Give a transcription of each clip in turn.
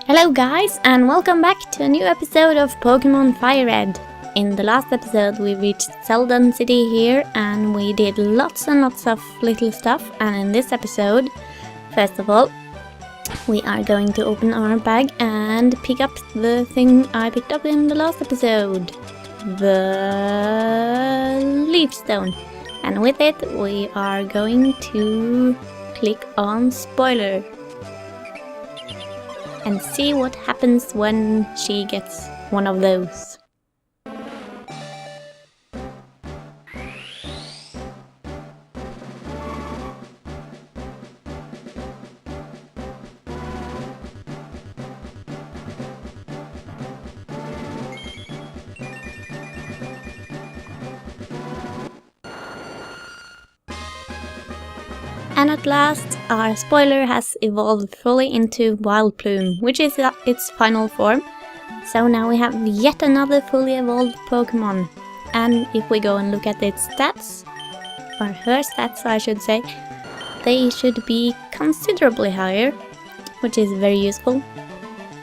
Hello guys, and welcome back to a new episode of Pokémon FireRed. In the last episode we reached Celadon city here and we did lots and lots of little stuff, and in this episode, first of all, we are going to open our bag and pick up the thing I picked up in the last episode. The leaf stone. And with it we are going to click on spoiler and see what happens when she gets one of those. And at last, our spoiler has evolved fully into Wildplume, which is its final form. So now we have yet another fully evolved Pokémon. And if we go and look at its stats, or her stats I should say, they should be considerably higher, which is very useful.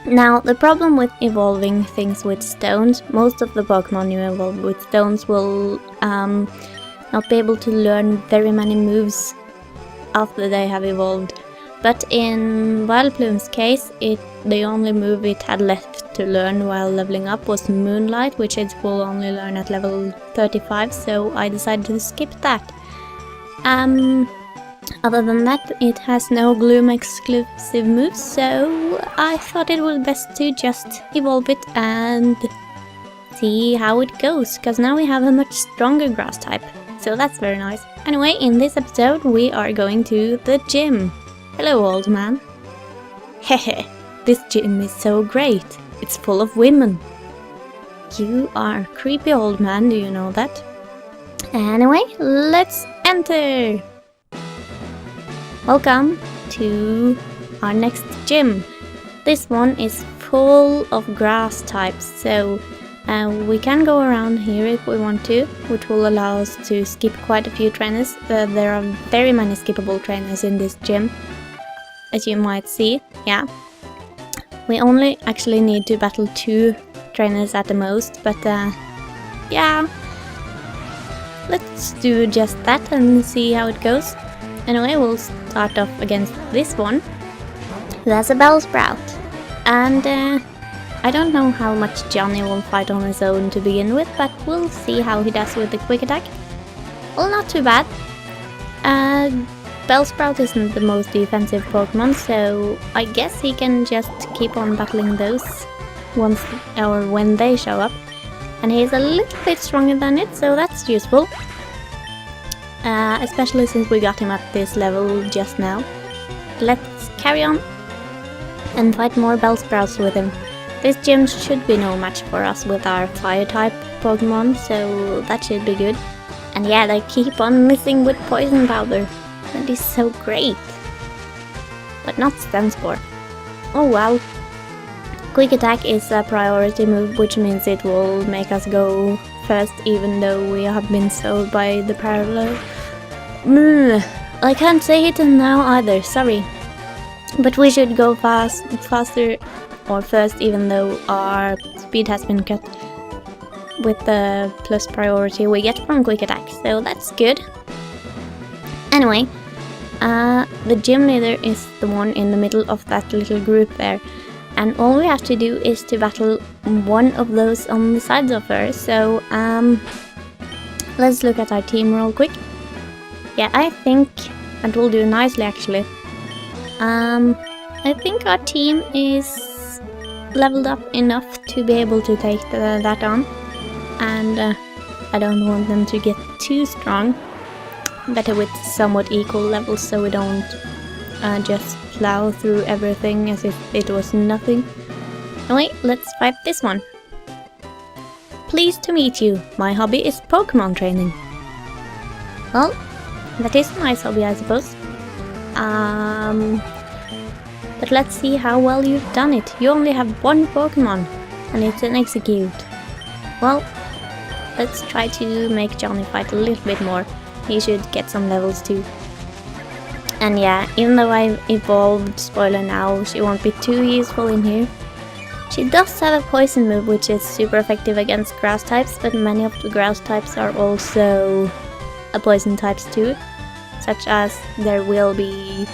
Now, the problem with evolving things with stones, most of the Pokémon you evolve with stones will not be able to learn very many moves after they have evolved, but in Wildplume's case, the only move it had left to learn while leveling up was Moonlight, which it will only learn at level 35, so I decided to skip that. Other than that, it has no Gloom exclusive moves, so I thought it was best to just evolve it and see how it goes, because now we have a much stronger grass type, so that's very nice. Anyway, in this episode we are going to the gym. Hello, old man. Hehe, this gym is so great. It's full of women. You are a creepy old man, do you know that? Anyway, let's enter! Welcome to our next gym. This one is full of grass types, so we can go around here if we want to, which will allow us to skip quite a few trainers. There are very many skippable trainers in this gym, as you might see. Yeah, we only actually need to battle 2 trainers at the most, but yeah, let's do just that and see how it goes. Anyway, we'll start off against this one, who has a Bellsprout, and I don't know how much Johnny will fight on his own to begin with, but we'll see how he does with the quick attack. Well, not too bad. Bellsprout isn't the most defensive Pokemon, so I guess he can just keep on battling those once or when they show up. And he's a little bit stronger than it, so that's useful. Especially since we got him at this level just now. Let's carry on and fight more Bellsprouts with him. This gym should be no match for us with our fire-type Pokemon, so that should be good. And yeah, they keep on missing with Poison Powder. That is so great. But not Stun Spore. Oh wow. Quick Attack is a priority move, which means it will make us go first even though we have been slowed by the parallel. I can't say it now either, sorry. But we should go faster or first, even though our speed has been cut with the plus priority we get from quick attack, so that's good. Anyway, the gym leader is the one in the middle of that little group there, and all we have to do is to battle one of those on the sides of her, so let's look at our team real quick. Yeah, I think that will do nicely actually. I think our team is leveled up enough to be able to take that on, and I don't want them to get too strong. Better with somewhat equal levels so we don't just plow through everything as if it was nothing. Anyway, let's fight this one. Pleased to meet you. My hobby is Pokemon training. Well, that is a nice hobby, I suppose. But let's see how well you've done it. You only have 1 Pokemon, and it's an Execute. Well, let's try to make Johnny fight a little bit more. He should get some levels too. And yeah, even though I've evolved Spoiler now, she won't be too useful in here. She does have a poison move which is super effective against grass types, but many of the grass types are also a poison types too. Such as there will be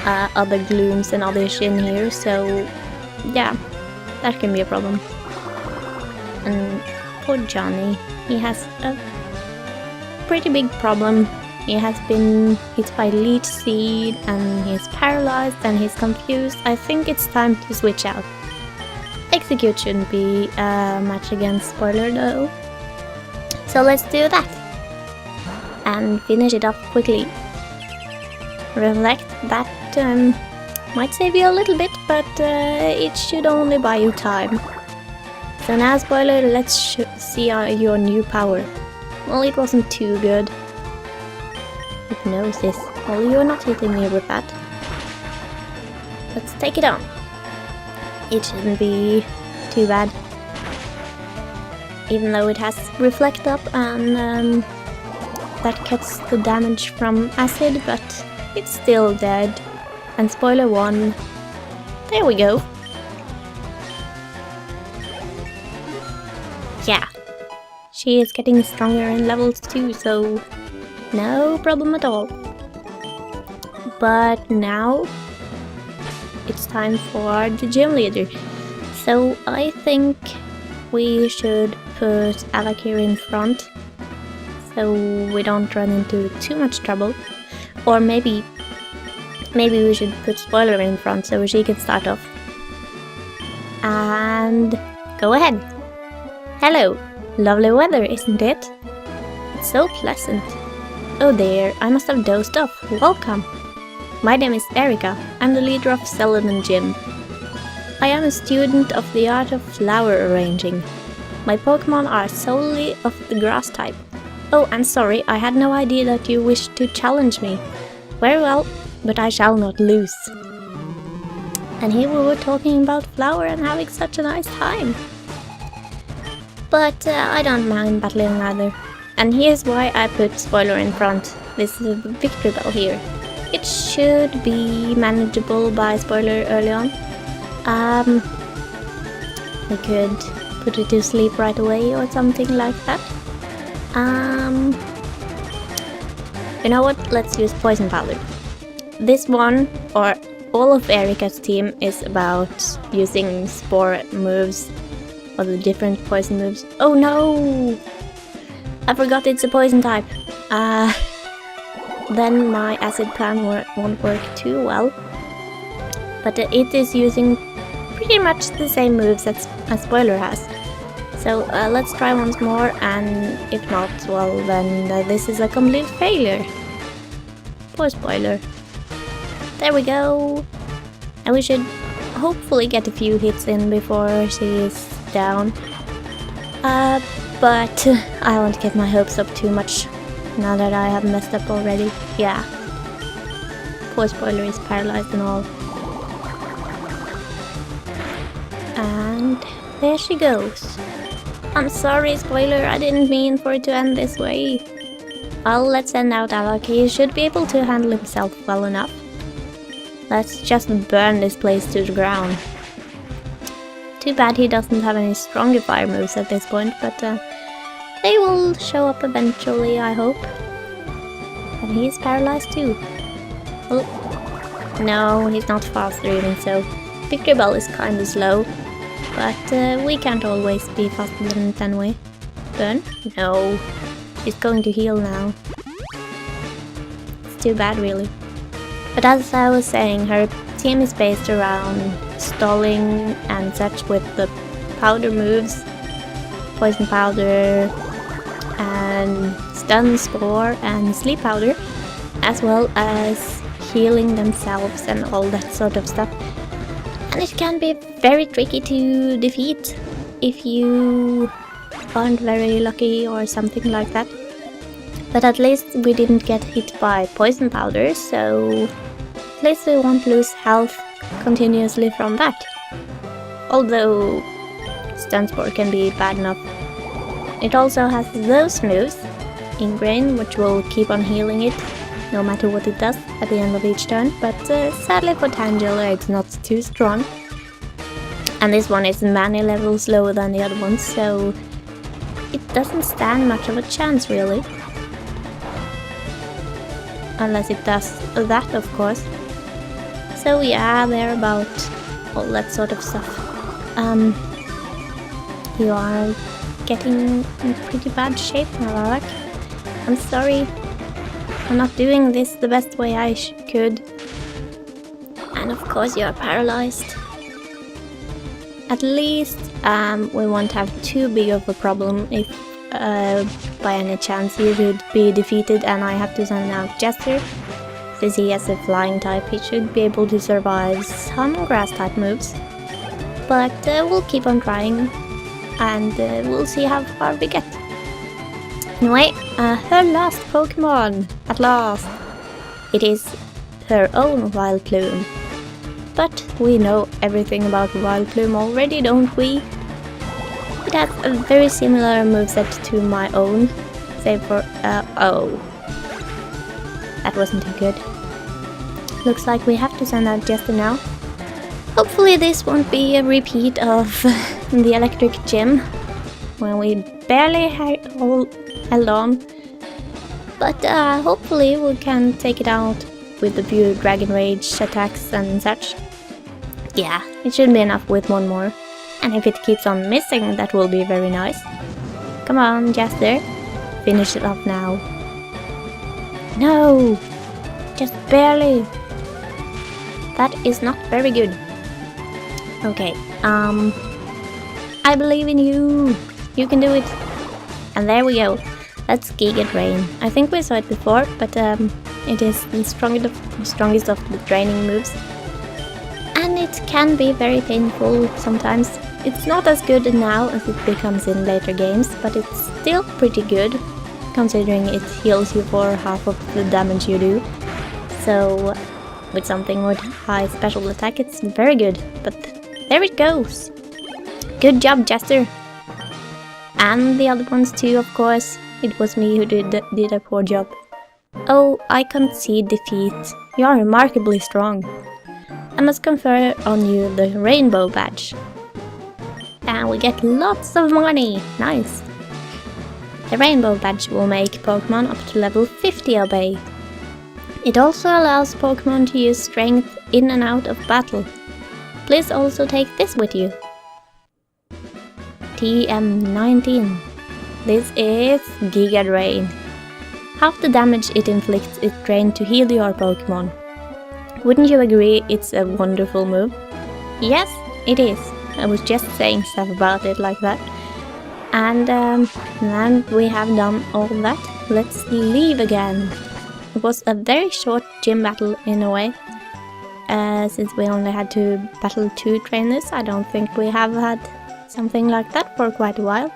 other glooms and others in here, so yeah, that can be a problem. And poor Johnny, he has a pretty big problem. He has been hit by Leech Seed and he's paralyzed and he's confused. I think it's time to switch out. Execute shouldn't be a match against Spoiler though. So let's do that. And finish it off quickly. Reflect, that might save you a little bit, but it should only buy you time. So now Spoiler, let's see your new power. Well, it wasn't too good. Hypnosis. Well, you're not hitting me with that. Let's take it on. It shouldn't be too bad. Even though it has Reflect up and that cuts the damage from acid, but it's still dead. And Spoiler 1. There we go. Yeah. She is getting stronger in levels too, so no problem at all. But now it's time for the gym leader. So I think we should put Alak here in front so we don't run into too much trouble. Or maybe we should put Spoiler in front so she can start off. And go ahead. Hello. Lovely weather, isn't it? It's so pleasant. Oh dear, I must have dozed off. Welcome. My name is Erika. I'm the leader of Celadon Gym. I am a student of the art of flower arranging. My Pokémon are solely of the grass type. Oh, and sorry, I had no idea that you wished to challenge me. Very well, but I shall not lose. And here we were talking about flower and having such a nice time. But I don't mind battling either. And here's why I put Spoiler in front. This is the victory bell here. It should be manageable by Spoiler early on. We could put it to sleep right away or something like that. You know what? Let's use Poison Powder. This one, or all of Erika's team, is about using Spore moves. Or the different poison moves. Oh no! I forgot it's a poison type. Then my acid plan won't work too well. But it is using pretty much the same moves as Spoiler has. So let's try once more, and if not, well then this is a complete failure. Poor Spoiler. There we go! And we should hopefully get a few hits in before she is down. But I won't get my hopes up too much now that I have messed up already. Yeah. Poor Spoiler is paralyzed and all. And there she goes. I'm sorry, Spoiler, I didn't mean for it to end this way. Well, let's send out Alak. He should be able to handle himself well enough. Let's just burn this place to the ground. Too bad he doesn't have any stronger fire moves at this point, but they will show up eventually, I hope. And he's paralyzed too. Oh, no, he's not faster even so. Victory Bell is kinda slow, but we can't always be faster than it anyway. Burn? No. She's going to heal now. It's too bad, really. But as I was saying, her team is based around stalling and such with the powder moves, Poison Powder, and Stun, Spore, and Sleep Powder, as well as healing themselves and all that sort of stuff. And it can be very tricky to defeat if you aren't very lucky or something like that. But at least we didn't get hit by Poison Powder, so at least we won't lose health continuously from that. Although Stun Spore can be bad enough. It also has those moves, Ingrain, which will keep on healing it, no matter what it does at the end of each turn, but sadly for Tangela it's not too strong. And this one is many levels lower than the other ones, so it doesn't stand much of a chance really. Unless it does that, of course. So yeah, they're about all that sort of stuff. You are getting in pretty bad shape, Malak. I'm sorry. I'm not doing this the best way I could. And of course you are paralyzed. At least we won't have too big of a problem if by any chance you should be defeated and I have to send out Jester. Since he has a flying type, he should be able to survive some grass type moves. But we'll keep on trying and we'll see how far we get. Anyway, her last Pokemon, at last. It is her own Vileplume. But we know everything about Vileplume already, don't we? It has a very similar moveset to my own, save for, oh. That wasn't too good. Looks like we have to send out Jester now. Hopefully this won't be a repeat of the electric gym, when we barely held on. But hopefully we can take it out with the few Dragon Rage attacks and such. Yeah, it should be enough with one more. And if it keeps on missing, that will be very nice. Come on, Jester. Finish it off now. No! Just barely. That is not very good. Okay, I believe in you. You can do it. And there we go. That's Giga Drain. I think we saw it before, but it is the strongest of the draining moves. And it can be very painful sometimes. It's not as good now as it becomes in later games, but it's still pretty good, considering it heals you for half of the damage you do. So, with something with high special attack, it's very good. But there it goes. Good job, Jester. And the other ones too, of course. It was me who did a poor job. Oh, I concede defeat. You are remarkably strong. I must confer on you the Rainbow Badge. And we get lots of money. Nice. The Rainbow Badge will make Pokemon up to level 50 obey. It also allows Pokemon to use strength in and out of battle. Please also take this with you. TM19. This is Giga Drain. Half the damage it inflicts is drained to heal your Pokemon. Wouldn't you agree it's a wonderful move? Yes, it is. I was just saying stuff about it like that. And now we have done all that. Let's leave again. It was a very short gym battle in a way. Since we only had to battle 2 trainers, I don't think we have had something like that for quite a while.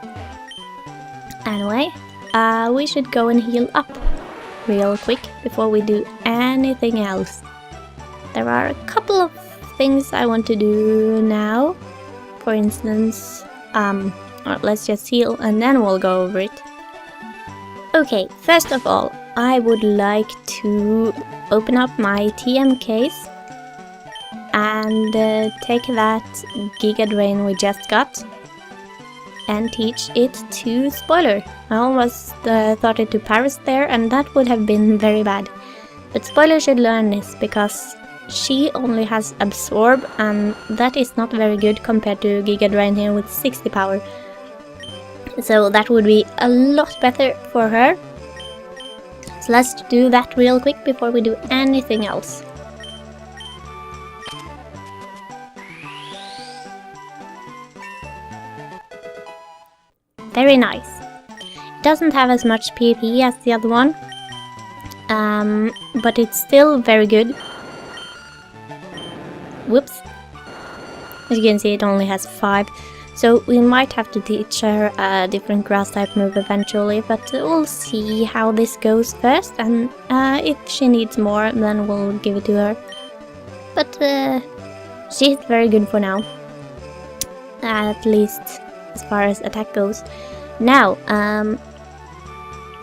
Anyway, we should go and heal up real quick before we do anything else. There are a couple of things I want to do now. For instance, let's just heal and then we'll go over it. Okay, first of all, I would like to open up my TM case and take that Giga Drain we just got and teach it to Spoiler. I almost thought it to Paris there, and that would have been very bad. But Spoiler should learn this because she only has Absorb, and that is not very good compared to Giga Drain here with 60 power. So that would be a lot better for her. So let's do that real quick before we do anything else. Very nice. It doesn't have as much PP as the other one, but it's still very good. Whoops. As you can see, it only has 5. So we might have to teach her a different grass type move eventually, but we'll see how this goes first, and if she needs more, then we'll give it to her. But she's very good for now, at least as far as attack goes. Now,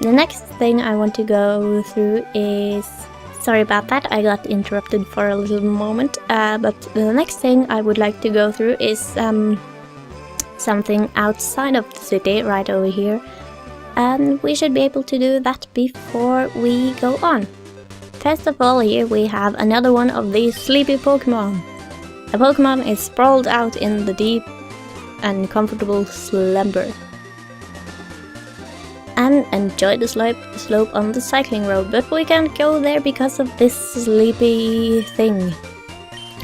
The next thing I want to go through is... Sorry about that, I got interrupted for a little moment. But the next thing I would like to go through is something outside of the city, right over here. And we should be able to do that before we go on. First of all, here we have another one of these sleepy Pokémon. The Pokémon is sprawled out in the deep and comfortable slumber. And enjoy the slope on the cycling road, but we can't go there because of this sleepy thing.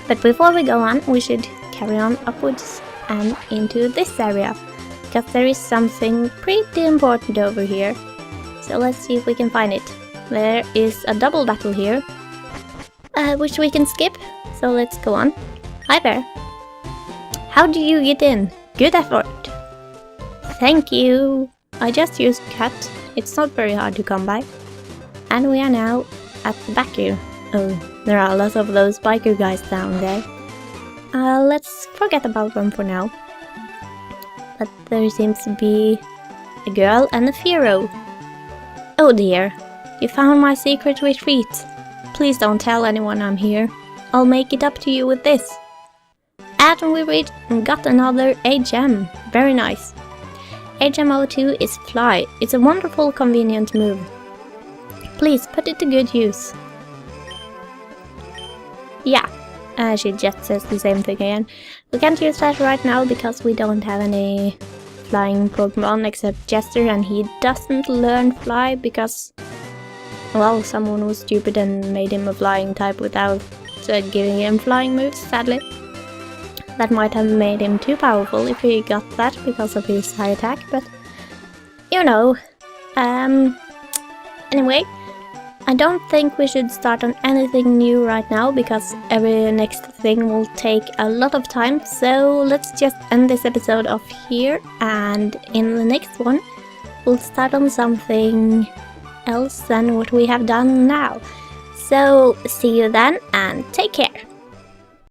But before we go on, we should carry on upwards and into this area, because there is something pretty important over here. So let's see if we can find it. There is a double battle here, which we can skip, so let's go on. Hi there. How do you get in? Good effort. Thank you. I just used cut. It's not very hard to come by. And we are now at the back here. Oh, there are a lot of those biker guys down there. Let's forget about them for now. But there seems to be a girl and a Firo. Oh dear, you found my secret retreat. Please don't tell anyone I'm here. I'll make it up to you with this. And we got another HM. Very nice. HM02 is fly. It's a wonderful, convenient move. Please put it to good use. Yeah, she just says the same thing again. We can't use that right now because we don't have any flying Pokemon except Jester, and he doesn't learn fly because, well, someone was stupid and made him a flying type without giving him flying moves, sadly. That might have made him too powerful if he got that because of his high attack, but you know. Anyway, I don't think we should start on anything new right now because every next thing will take a lot of time, so let's just end this episode off here, and in the next one we'll start on something else than what we have done now. So see you then and take care!